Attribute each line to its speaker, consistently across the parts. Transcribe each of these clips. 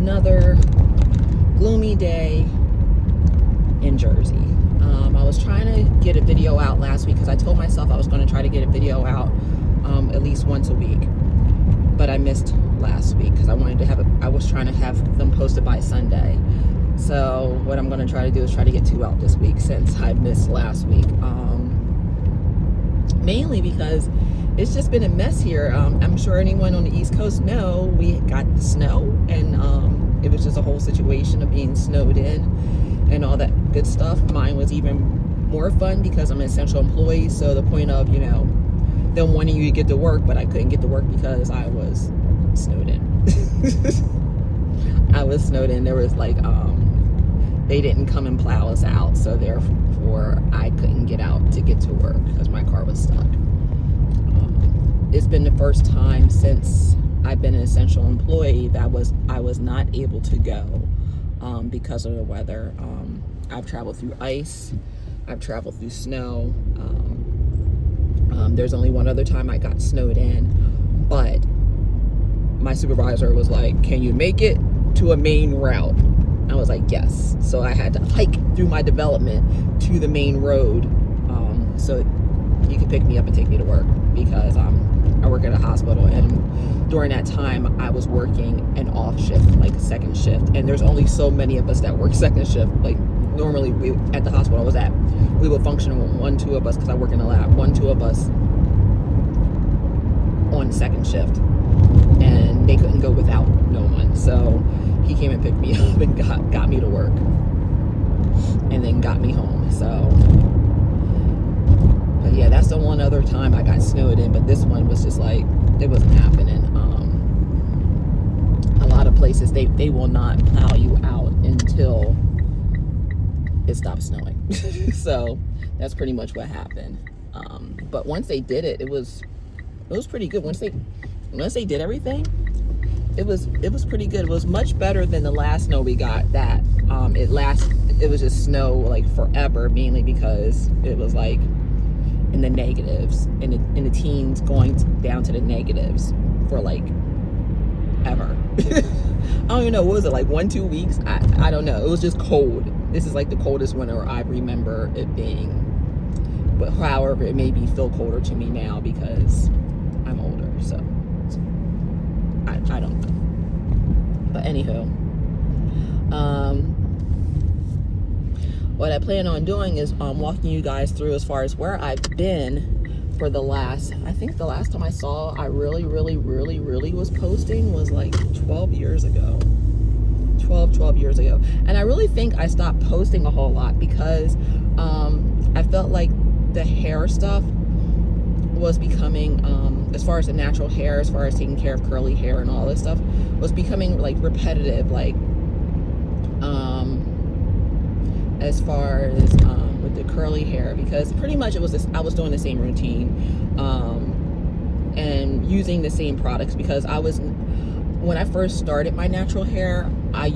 Speaker 1: another gloomy day in Jersey. I was trying to get a video out last week because I told myself I was going to try to get a video out at least once a week, but I missed last week because I was trying to have them posted by Sunday. So what I'm going to try to do is try to get 2 out this week since I missed last week. Mainly because it's just been a mess here. I'm sure anyone on the East Coast know we got the snow, and it was just a whole situation of being snowed in and all that good stuff. Mine was even more fun because I'm an essential employee, so the point of, them wanting you to get to work, but I couldn't get to work because I was snowed in. I was snowed in. There was they didn't come and plow us out, so therefore I couldn't get out to get to work because my car was stuck. It's been the first time since I've been an essential employee that I was not able to go because of the weather. I've traveled through ice, I've traveled through snow. There's only one other time I got snowed in, but my supervisor was like, "Can you make it to a main route?" I was like, yes. So I had to hike through my development to the main road so you could pick me up and take me to work, because I work at a hospital, and during that time I was working an off shift, like a second shift, and there's only so many of us that work second shift. Like normally at the hospital I was at, we would function on 1-2 of us, because I work in the lab, 1-2 of us on second shift, and they couldn't go without no one. So he came and picked me up and got me to work, and then got me home. So, but yeah, that's the one other time I got snowed in. But this one was just like, it wasn't happening. A lot of places they will not plow you out until it stops snowing. So that's pretty much what happened. But once they did it, it was pretty good. Once they did everything, it was pretty good. It was much better than the last snow we got. That it was just snow like forever, mainly because it was like in the negatives, in the teens, going down to the negatives for like ever. I don't even know, what was it, like 1-2 weeks? I don't know. It was just cold. This is like the coldest winter I remember it being. But however, it made me feel colder to me now because I'm older, so I don't know. But anywho, what I plan on doing is walking you guys through as far as where I've been for I think the last time I saw I really was posting was like 12 years ago. 12 years ago. And I really think I stopped posting a whole lot because I felt like the hair stuff was becoming, as far as the natural hair, as far as taking care of curly hair and all this stuff, was becoming like repetitive, like as far as with the curly hair, because pretty much it was this, I was doing the same routine and using the same products, because when I first started my natural hair, I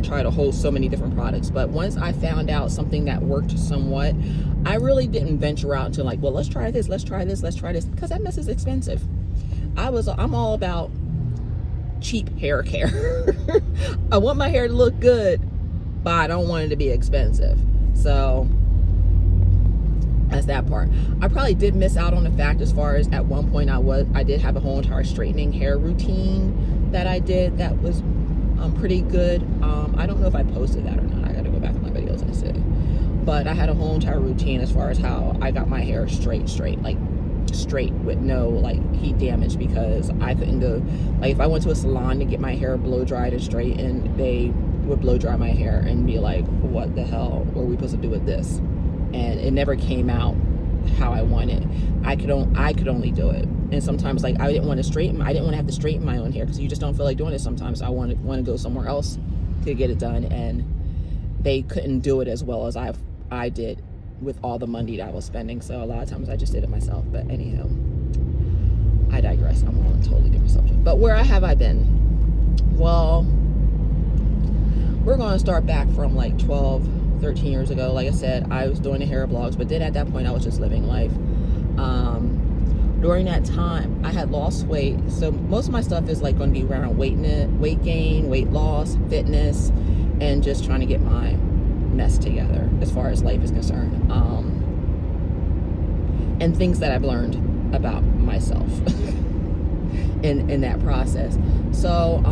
Speaker 1: tried so many different products. But once I found out something that worked somewhat, I really didn't venture out into like, well, let's try this, because that mess is expensive. I'm all about cheap hair care. I want my hair to look good, but I don't want it to be expensive. So that's that part. I probably did miss out on the fact, as far as at one point I did have a whole entire straightening hair routine that I did that was pretty good. I don't know if I posted that or not. I gotta go back in my videos and see. But I had a whole entire routine as far as how I got my hair straight, like straight with no like heat damage, because I couldn't go, like if I went to a salon to get my hair blow dried and straightened, they would blow dry my hair and be like, what the hell were we supposed to do with this? And it never came out how I wanted. I could only do it. And sometimes like I didn't want to have to straighten my own hair, because you just don't feel like doing it sometimes. I want to go somewhere else to get it done, and they couldn't do it as well as I did with all the money that I was spending. So a lot of times I just did it myself. But anyhow, I digress. I'm on a totally different subject. But where have I been? Well, we're going to start back from like 13 years ago. Like I said, I was doing the hair blogs, but then at that point I was just living life. during that time, I had lost weight. So most of my stuff is like going to be around weight gain, weight loss, fitness, and just trying to get my mess together as far as life is concerned. And things that I've learned about myself in that process. So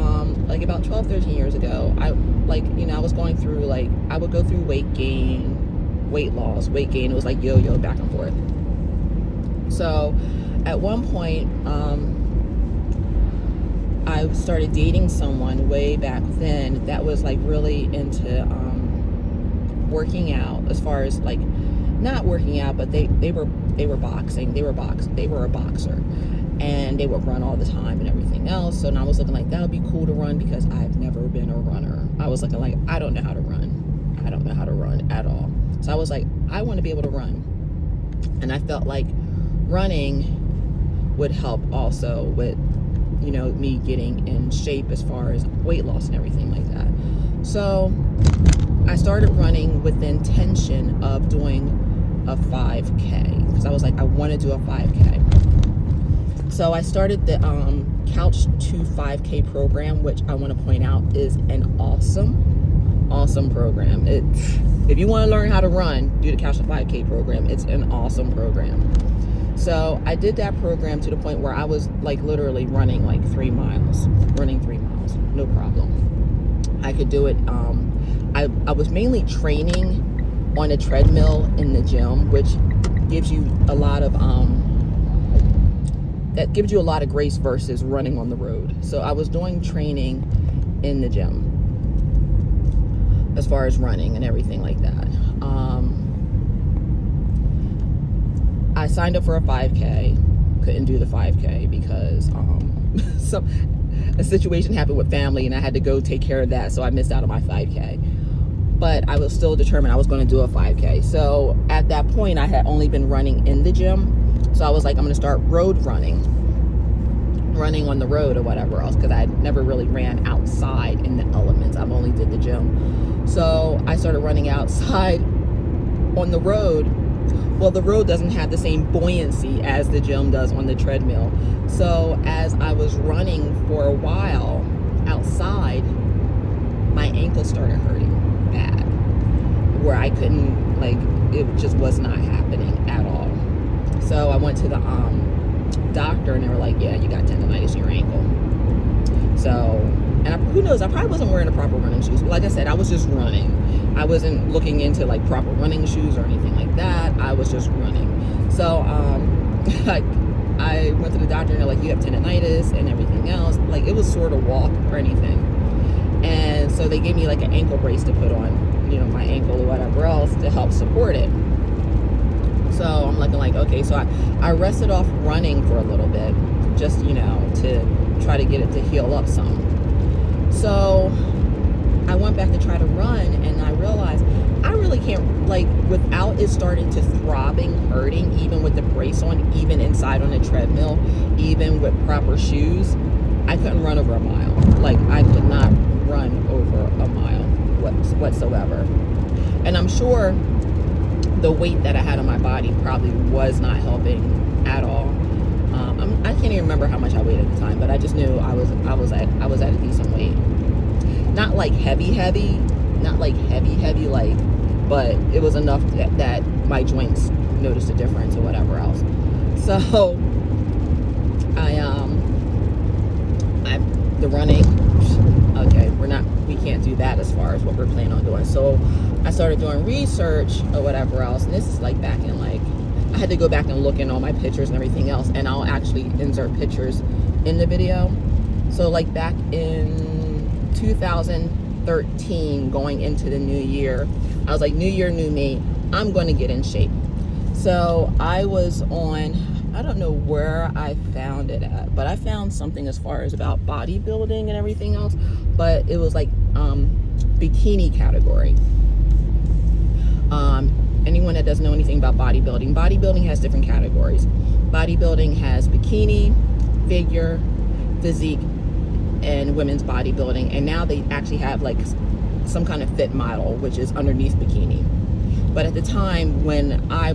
Speaker 1: like about 12, 13 years ago, I was going through, like, I would go through weight gain, weight loss, weight gain. It was like yo-yo back and forth. So at one point, I started dating someone way back then that was like really into working out, as far as like not working out, but they were boxing. They were a boxer, and they would run all the time and everything else. So now I was looking like that would be cool to run, because I've never been a runner. I was looking like, I don't know how to run. I don't know how to run at all. So I was like, I want to be able to run. And I felt like running would help also with, you know, me getting in shape as far as weight loss and everything like that. So I started running with the intention of doing a 5K, because I was like, I want to do a 5K. So I started the Couch to 5K program, which I want to point out is an awesome program. If you want to learn how to run, do the Couch to 5K program. It's an awesome program. So I did that program to the point where I was like literally running like 3 miles, no problem. I could do it. I was mainly training on a treadmill in the gym, which gives you a lot of grace versus running on the road. So I was doing training in the gym as far as running and everything like that. I signed up for a 5K, couldn't do the 5K because a situation happened with family and I had to go take care of that, so I missed out on my 5K. But I was still determined I was going to do a 5K. So at that point, I had only been running in the gym. So I was like, I'm going to start road running on the road or whatever else, because I never really ran outside in the elements. I've only did the gym. So I started running outside on the road. Well, the road doesn't have the same buoyancy as the gym does on the treadmill. So as I was running for a while outside, my ankle started hurting bad, where I couldn't, like, it just was not happening at all. So I went to the doctor, and they were like, yeah, you got tendonitis in your ankle. So, and who knows, I probably wasn't wearing the proper running shoes. But like I said, I was just running. I wasn't looking into like proper running shoes or anything like that. I was just running. So like I went to the doctor, and they're like, you have tendonitis and everything else. Like, it was sort of walk or anything. And so they gave me like an ankle brace to put on, you know, my ankle or whatever else to help support it. So I'm looking like, okay, so I rested off running for a little bit, just, you know, to try to get it to heal up some. So I went back to try to run, and I realized I really can't, like, without it starting to throbbing, hurting, even with the brace on, even inside on the treadmill, even with proper shoes, I couldn't run over a mile. Like, I could not run over a mile whatsoever. And I'm sure the weight that I had on my body probably was not helping at all. I can't even remember how much I weighed at the time, but I just knew I was at a decent weight. Not like heavy, like, but it was enough that my joints noticed a difference or whatever else. So the running, okay, we can't do that as far as what we're planning on doing. So I started doing research or whatever else, and this is like back in, like, I had to go back and look in all my pictures and everything else, and I'll actually insert pictures in the video. So like back in 2013, going into the new year, I was like, new year, new me, I'm going to get in shape. So I was on, I don't know where I found it at, but I found something as far as about bodybuilding and everything else, but it was like bikini category. Anyone that doesn't know anything about bodybuilding has different categories. Bodybuilding has bikini, figure, physique, and women's bodybuilding, and now they actually have like some kind of fit model, which is underneath bikini. But at the time when I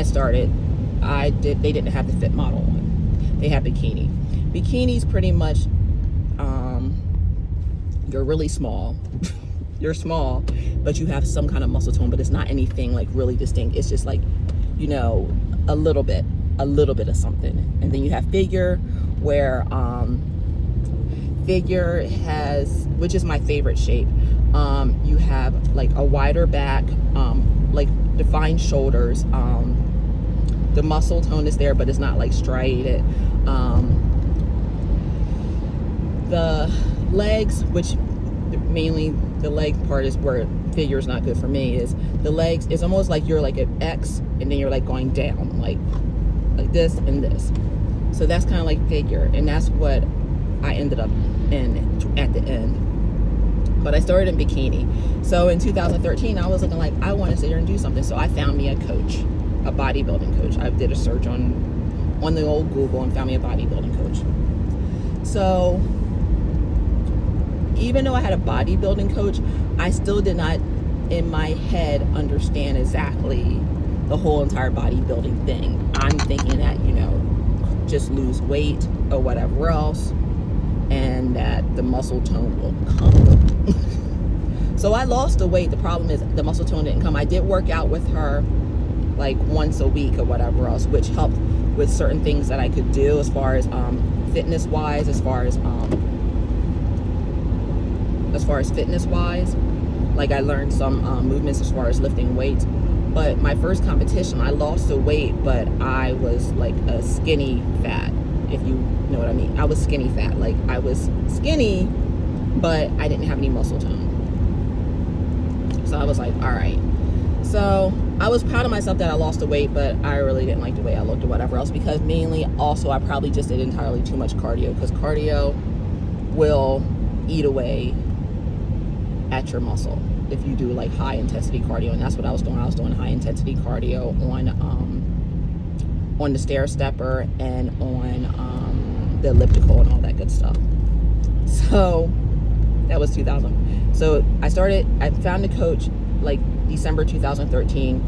Speaker 1: started, they didn't have the fit model one. They had bikini. Bikini's pretty much, you're really small. You're small, but you have some kind of muscle tone, but it's not anything like really distinct. It's just like, you know, a little bit of something. And then you have figure, where figure has, which is my favorite shape. You have like a wider back, like defined shoulders. The muscle tone is there, but it's not like striated. The legs, which mainly the leg part is where figure is not good for me, is the legs is almost like you're like an X and then you're like going down like this and this. So that's kind of like figure, and that's what I ended up in at the end. But I started in bikini. So in 2013 I was looking like I want to sit here and do something. So I found me a coach, a bodybuilding coach. I did a search on the old Google and found me a bodybuilding coach. So even though I had a bodybuilding coach, I still did not in my head understand exactly the whole entire bodybuilding thing. I'm thinking that, you know, just lose weight or whatever else, and that the muscle tone will come. So I lost the weight. The problem is the muscle tone didn't come. I did work out with her like once a week or whatever else, which helped with certain things that I could do as far as fitness wise, like I learned some movements as far as lifting weights. But my first competition, I lost the weight, but I was like a skinny fat, if you know what I mean. I was skinny fat. Like I was skinny, but I didn't have any muscle tone. So I was like, all right. So I was proud of myself that I lost the weight, but I really didn't like the way I looked or whatever else, because mainly also I probably just did entirely too much cardio, because cardio will eat away at your muscle if you do like high intensity cardio. And that's what I was doing. I was doing high intensity cardio on the stair stepper and on the elliptical and all that good stuff. So that was 2000. So I found a coach like December 2013.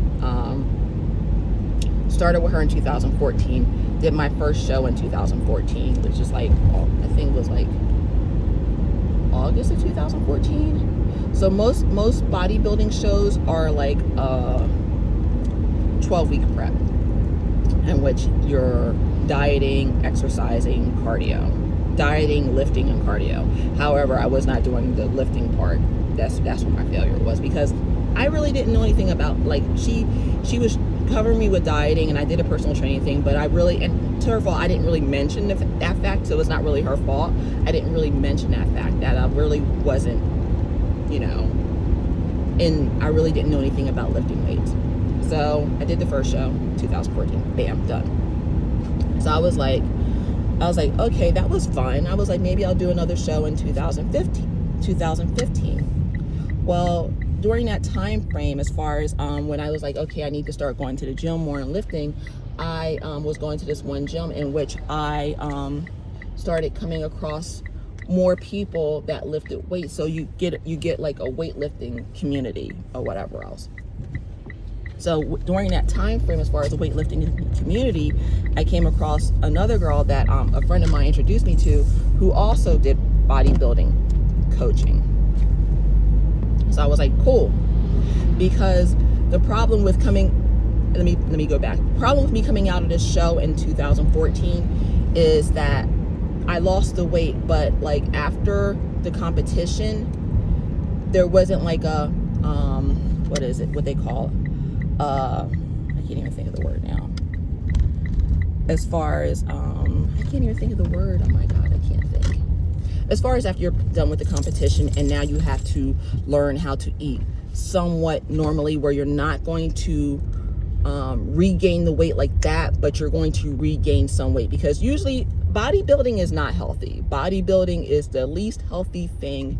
Speaker 1: Started with her in 2014. Did my first show in 2014, which is like, I think it was like August of 2014. So most bodybuilding shows are like a 12-week prep, in which you're dieting, exercising, cardio. Dieting, lifting, and cardio. However, I was not doing the lifting part. That's what my failure was, because I really didn't know anything about, like, she was covering me with dieting, and I did a personal training thing, but and to her fault, I didn't really mention that fact, so it's not really her fault. I didn't really mention that fact, that I really wasn't, you know, and I really didn't know anything about lifting weights. So I did the first show, 2014, bam, done. So I was like, okay, that was fun. I was like, maybe I'll do another show in 2015. Well, during that time frame, as far as when I was like, okay, I need to start going to the gym more and lifting, I was going to this one gym in which I started coming across more people that lifted weights. So you get like a weightlifting community or whatever else. So during that time frame, as far as the weightlifting community, I came across another girl that a friend of mine introduced me to, who also did bodybuilding coaching. So I was like, cool, because the problem with let me go back. The problem with me coming out of this show in 2014 is that I lost the weight, but like after the competition, there wasn't like a what they call I can't even think of the word now. As far as I can't even think of the word. Oh my God, I can't think. As far as after you're done with the competition and now you have to learn how to eat somewhat normally, where you're not going to regain the weight like that, but you're going to regain some weight, because usually bodybuilding is not healthy. Bodybuilding is the least healthy thing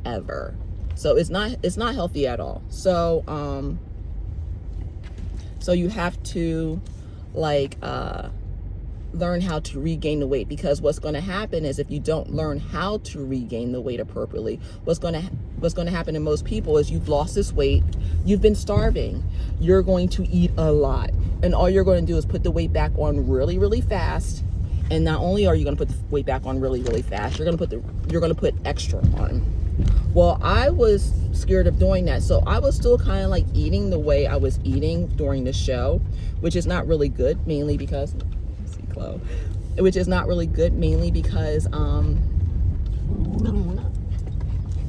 Speaker 1: ever. So it's not healthy at all. So so you have to like learn how to regain the weight, because what's going to happen is if you don't learn how to regain the weight appropriately, what's going to happen to most people is you've lost this weight, you've been starving, you're going to eat a lot, And all you're going to do is put the weight back on really, really fast. And not only are you going to put the weight back on really, really fast, you're going to put extra on. Well, I was scared of doing that, so I was still kind of like eating the way I was eating during the show, which is not really good, mainly because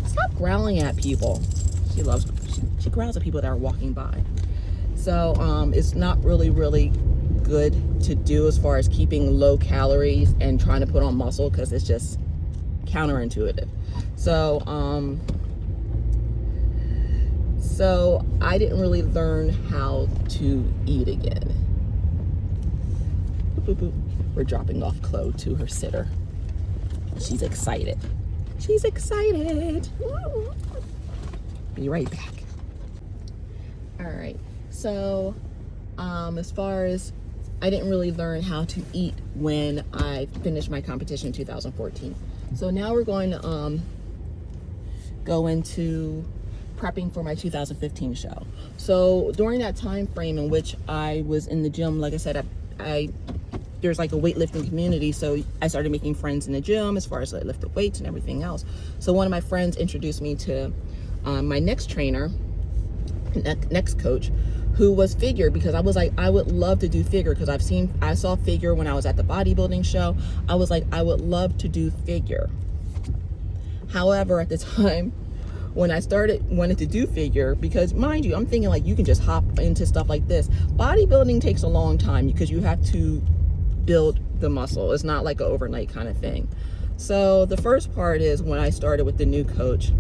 Speaker 1: stop growling at people. She growls at people that are walking by. So it's not really good to do as far as keeping low calories and trying to put on muscle, because it's just counterintuitive. So so I didn't really learn how to eat again. Boop, boop, boop. We're dropping off Chloe to her sitter. She's excited. She's excited. Be right back. All right. So as far as, I didn't really learn how to eat when I finished my competition in 2014. So now we're going to go into prepping for my 2015 show. So during that time frame in which I was in the gym, like I said, there's like a weightlifting community, so I started making friends in the gym as far as like lifted weights and everything else. So one of my friends introduced me to my next trainer, next coach, who was figure, because I was like, I would love to do figure, because I saw figure when I was at the bodybuilding show. I was like, I would love to do figure. However, at the time when I wanted to do figure, because mind you, I'm thinking like you can just hop into stuff like this. Bodybuilding takes a long time because you have to build the muscle. It's not like an overnight kind of thing. So the first part is when I started with the new coach,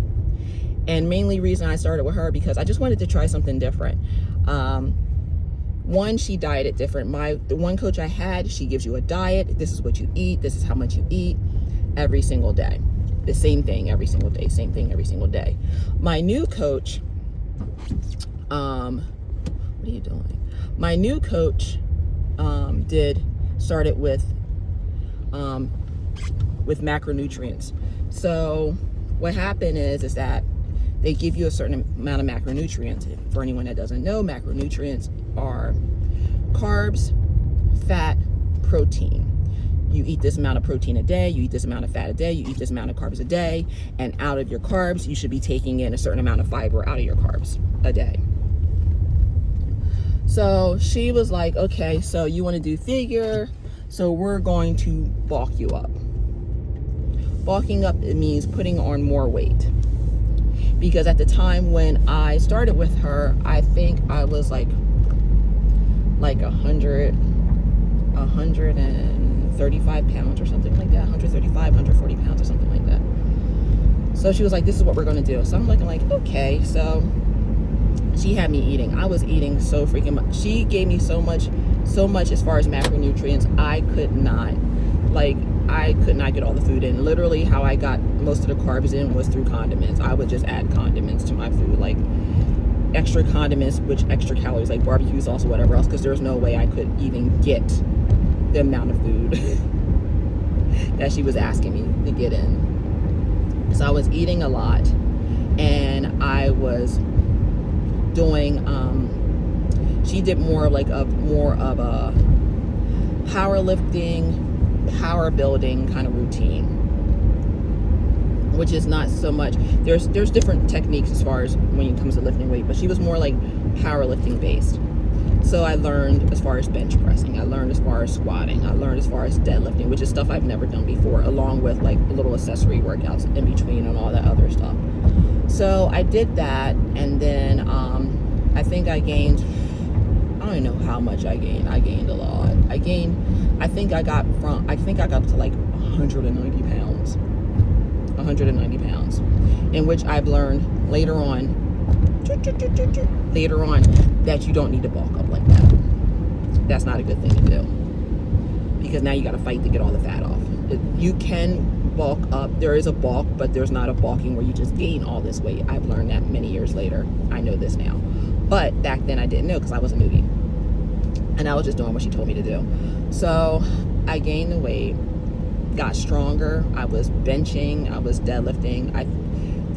Speaker 1: and mainly reason I started with her because I just wanted to try something different. One, she dieted different. The one coach I had, she gives you a diet. This is what you eat. This is how much you eat every single day. The same thing every single day. Same thing every single day. My new coach, what are you doing? My new coach started with macronutrients. So what happened is that they give you a certain amount of macronutrients. For anyone that doesn't know, macronutrients are carbs, fat, protein. You eat this amount of protein a day, you eat this amount of fat a day, you eat this amount of carbs a day, and out of your carbs, you should be taking in a certain amount of fiber out of your carbs a day. So she was like, okay, so you want to do figure, so we're going to bulk you up. Bulking up, it means putting on more weight. Because at the time when I started with her, I think I was like 135 pounds or something like that, 135, 140 pounds or something like that. So she was like, this is what we're going to do. So I'm looking like, okay. So she had me eating. I was eating so freaking much. She gave me so much as far as macronutrients. I could not get all the food in. Literally how I got most of the carbs in was through condiments. I would just add condiments to my food, like extra condiments, which extra calories, like barbecue sauce or whatever else, because there's no way I could even get the amount of food that she was asking me to get in. So I was eating a lot, and I was doing, she did more of a powerlifting, power building kind of routine, which is not so much, there's different techniques as far as when it comes to lifting weight, but she was more like powerlifting based. So I learned as far as bench pressing, I learned as far as squatting, I learned as far as deadlifting, which is stuff I've never done before, along with like little accessory workouts in between and all that other stuff. So I did that, and then I think I gained, I don't even know how much I gained. I gained a lot. I think I got up to like 190 pounds. 190 pounds. In which I've learned later on that you don't need to bulk up like that. That's not a good thing to do. Because now you got to fight to get all the fat off. You can bulk up. There is a bulk, but there's not a bulking where you just gain all this weight. I've learned that many years later. I know this now. But back then I didn't know because I was a newbie. And I was just doing what she told me to do. So I gained the weight, got stronger. I was benching, I was deadlifting.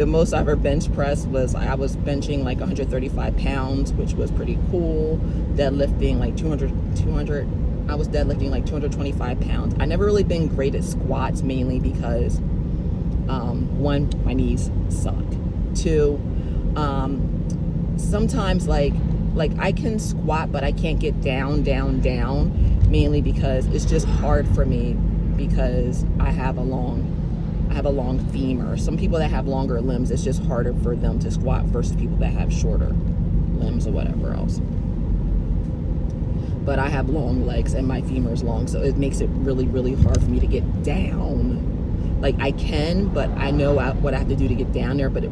Speaker 1: The most I ever bench pressed was, I was benching like 135 pounds, which was pretty cool. Deadlifting like 200. I was deadlifting like 225 pounds. I never really been great at squats, mainly because, one, my knees suck. Two, sometimes like I can squat, but I can't get down, mainly because it's just hard for me, because I have a long femur. Some people that have longer limbs, it's just harder for them to squat versus people that have shorter limbs or whatever else. But I have long legs and my femur's long, so it makes it really, really hard for me to get down. Like, I can, but I know what I have to do to get down there, but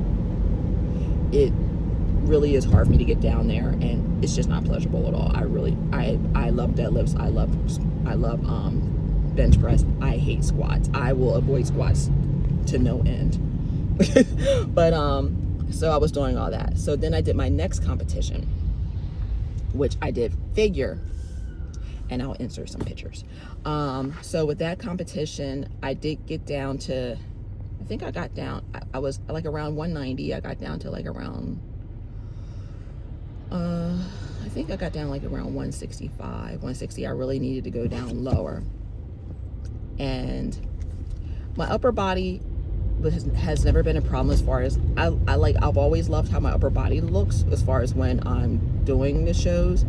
Speaker 1: it really is hard for me to get down there, and it's just not pleasurable at all. I love deadlifts. I love bench press. I hate squats. I will avoid squats to no end. But so I was doing all that. So then I did my next competition, which I did figure, and I'll insert some pictures. So with that competition, I did get down to, I think I got down, I was like around 190. I got down to like around, I think I got down like around 165, 160. I really needed to go down lower. And my upper body has never been a problem, as far as I've always loved how my upper body looks as far as when I'm doing the shows.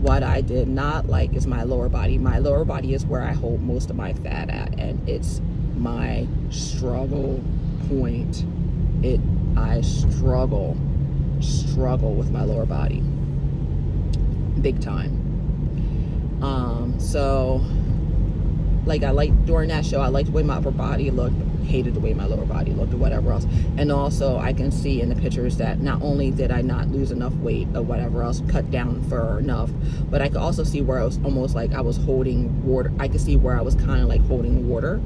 Speaker 1: What I did not like is my lower body. My lower body is where I hold most of my fat at, and it's my struggle point. I struggle with my lower body big time. So like, I liked during that show, I liked the way my upper body looked, hated the way my lower body looked or whatever else. And also I can see in the pictures that not only did I not lose enough weight or whatever else, cut down for enough, but I could also see where I was almost like I was holding water. I could see where I was kind of like holding water.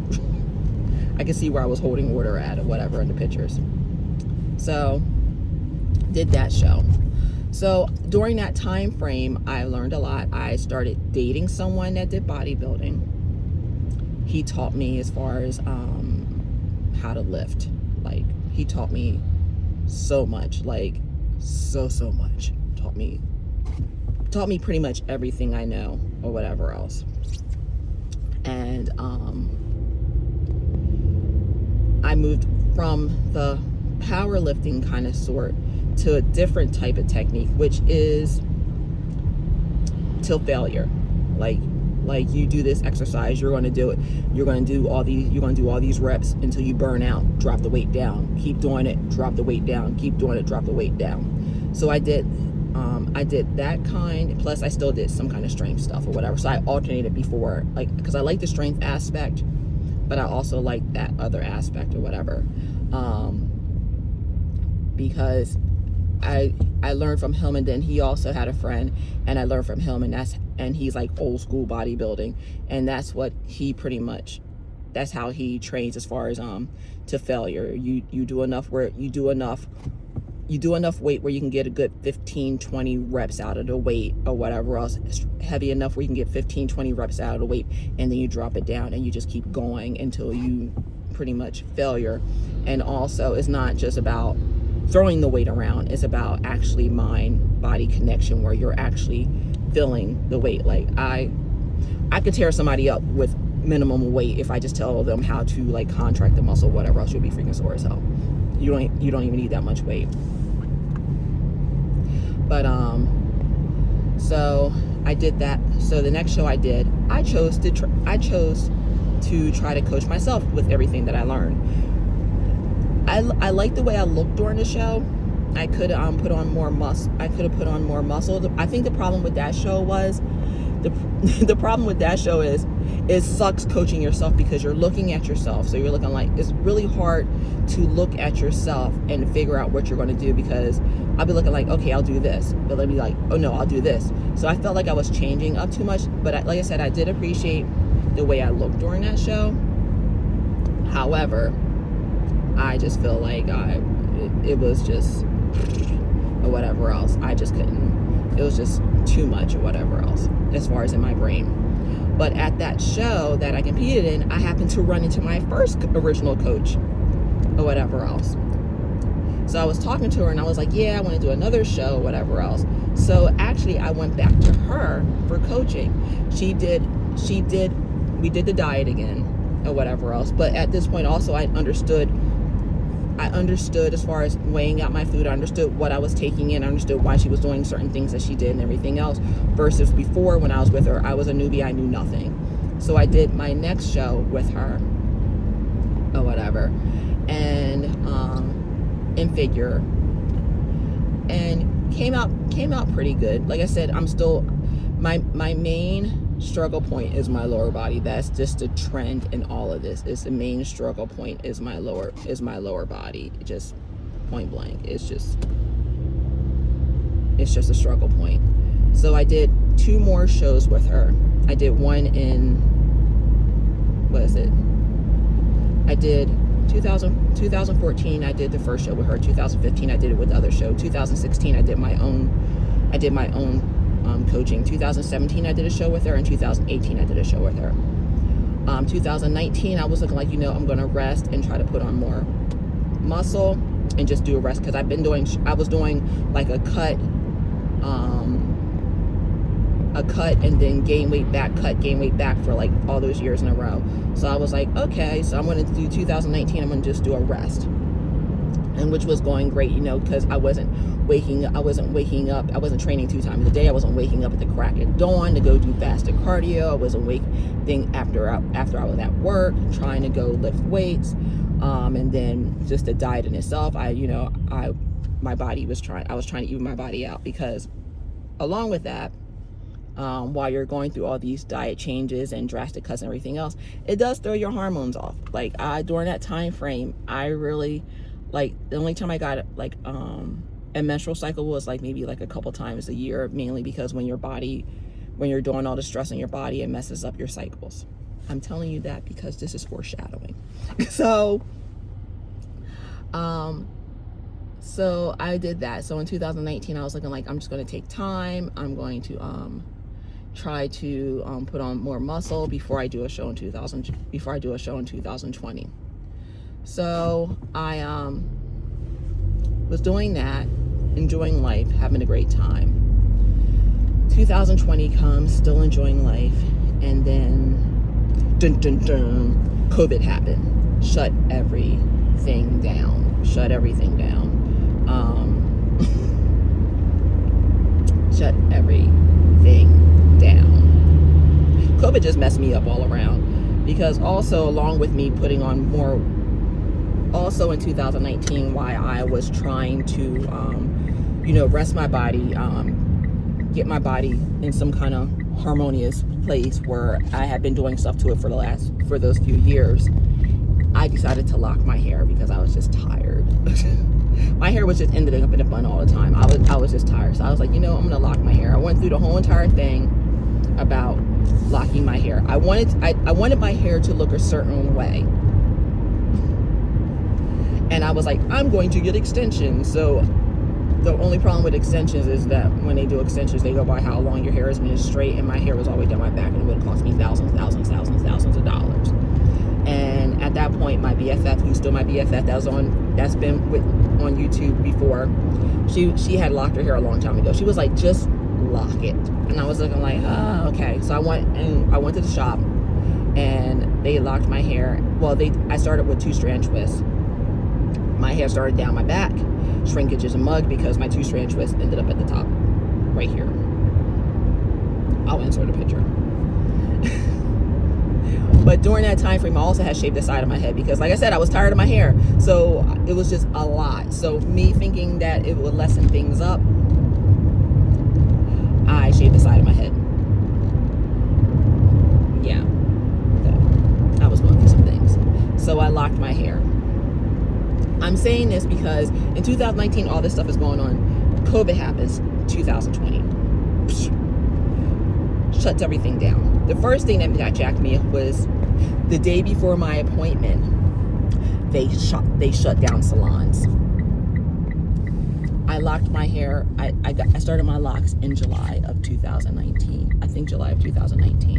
Speaker 1: I could see where I was holding water at or whatever in the pictures. So did that show. So during that time frame, I learned a lot. I started dating someone that did bodybuilding. He taught me as far as how to lift. Like, he taught me so much, like so much. Taught me pretty much everything I know or whatever else. And I moved from the powerlifting kind of sort to a different type of technique, which is till failure. Like you do this exercise, you're going to do it. You're going to do all these reps until you burn out. Drop the weight down. Keep doing it. Drop the weight down. Keep doing it. Drop the weight down. So I did that kind. Plus, I still did some kind of strength stuff or whatever. So I alternated before, like, because I like the strength aspect, but I also like that other aspect or whatever. Because I learned from him, and then he also had a friend, and I learned from him, and he's like old school bodybuilding, and that's what he pretty much, that's how he trains as far as to failure. You do enough where you do enough weight where you can get a good 15-20 reps out of the weight or whatever else, heavy enough where you can get 15-20 reps out of the weight, and then you drop it down and you just keep going until you pretty much failure. And also, it's not just about throwing the weight around, it's about actually mind body connection, where you're actually feeling the weight. Like, I could tear somebody up with minimum weight if I just tell them how to like contract the muscle, whatever else. You'll be freaking sore as hell. You don't even need that much weight. But so I did that. So the next show I did, I chose to try to coach myself with everything that I learned. I liked the way I looked during the show. I could put on more muscle. I could have put on more muscle. I think the problem with that show was the problem with that show is it sucks coaching yourself, because you're looking at yourself. So you're looking like, it's really hard to look at yourself and figure out what you're going to do, because I'll be looking like, okay, I'll do this, but let me like, oh no, I'll do this. So I felt like I was changing up too much. But like I said, I did appreciate the way I looked during that show. However, I just feel like it was just, or whatever else. I just couldn't, it was just too much or whatever else as far as in my brain. But at that show that I competed in, I happened to run into my first original coach or whatever else. So I was talking to her and I was like, yeah, I want to do another show, whatever else. So actually I went back to her for coaching. We did the diet again or whatever else. But at this point also I understood as far as weighing out my food. I understood what I was taking in. I understood why she was doing certain things that she did and everything else. Versus before, when I was with her, I was a newbie. I knew nothing. So I did my next show with her or whatever, and in figure, and came out pretty good. Like I said, I'm still, my main struggle point is my lower body. That's just a trend in all of this. Is the main struggle point is my lower body. Just point blank. It's just a struggle point. So I did 2 more shows with her. I did one in, what is it? I did 2014. I did the first show with her. 2015 I did it with the other show. 2016 I did my own coaching. 2017 I did a show with her, and 2018 I did a show with her. 2019 I was looking like, I'm going to rest and try to put on more muscle and just do a rest, because I was doing like a cut and then gain weight back, cut, gain weight back for like all those years in a row. So I was like, okay, so I'm going to do 2019, I'm going to just do a rest. And which was going great, because I wasn't waking up, I wasn't training 2 times a day. I wasn't waking up at the crack of dawn to go do fasted cardio. I wasn't waking after I was at work trying to go lift weights. And then just the diet in itself, I was trying to even my body out, because along with that, while you're going through all these diet changes and drastic cuts and everything else, it does throw your hormones off. Like during that time frame, I really, like, the only time I got a menstrual cycle was like maybe like a couple times a year, mainly because when you're doing all the stress on your body, it messes up your cycles. I'm telling you that because this is foreshadowing. So I did that. So in 2019, I was looking like, I'm just going to take time. I'm going to try to put on more muscle before I do a show in 2020. So I was doing that, enjoying life, having a great time. 2020 comes, still enjoying life, and then COVID happened. Shut everything down. Shut everything down. COVID just messed me up all around, because also along with me putting on more, also in 2019, why I was trying to rest my body, get my body in some kind of harmonious place where I had been doing stuff to it for those few years. I decided to lock my hair because I was just tired. My hair was just ended up in a bun all the time. I was just tired. So I was like, I'm going to lock my hair. I went through the whole entire thing about locking my hair. I wanted my hair to look a certain way. And I was like, I'm going to get extensions. So the only problem with extensions is that when they do extensions, they go by how long your hair is when it's straight, and my hair was all the way down my back, and it would cost me thousands of dollars. And at that point, my BFF, who's still my BFF, that's been on YouTube before, she had locked her hair a long time ago. She was like, just lock it. And I was looking like, oh, okay. So I went to the shop, and they locked my hair. Well, I started with 2-strand twists. My hair started down my back. Shrinkage is a mug, because my 2-strand twist ended up at the top, right here. I'll insert a picture. But during that time frame, I also had shaved the side of my head, because, like I said, I was tired of my hair. So it was just a lot. So me thinking that it would lessen things up, I shaved the side of my head. Yeah. I was going through some things. So I locked my hair. I'm saying this because in 2019, all this stuff is going on. COVID happens, 2020. Shuts everything down. The first thing that jacked me up was the day before my appointment, they shut down salons. I locked my hair. I started my locks in July of 2019. I think July of 2019.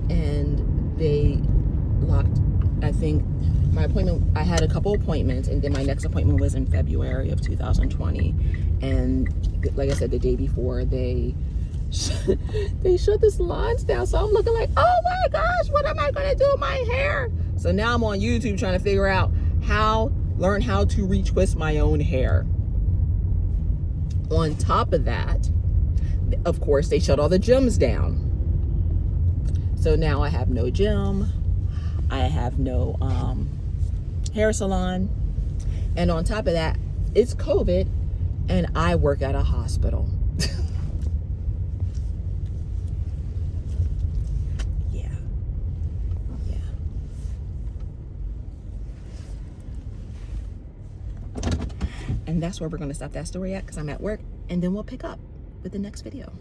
Speaker 1: And they locked, I think, my appointment, I had a couple appointments, and then my next appointment was in February of 2020. And like I said, the day before, they shut the salons down. So I'm looking like, oh my gosh, what am I going to do with my hair? So now I'm on YouTube trying to figure out learn how to retwist my own hair. On top of that, of course, they shut all the gyms down. So now I have no gym. I have no hair salon. And on top of that, it's COVID, and I work at a hospital. Yeah. And that's where we're going to stop that story at, because I'm at work, and then we'll pick up with the next video.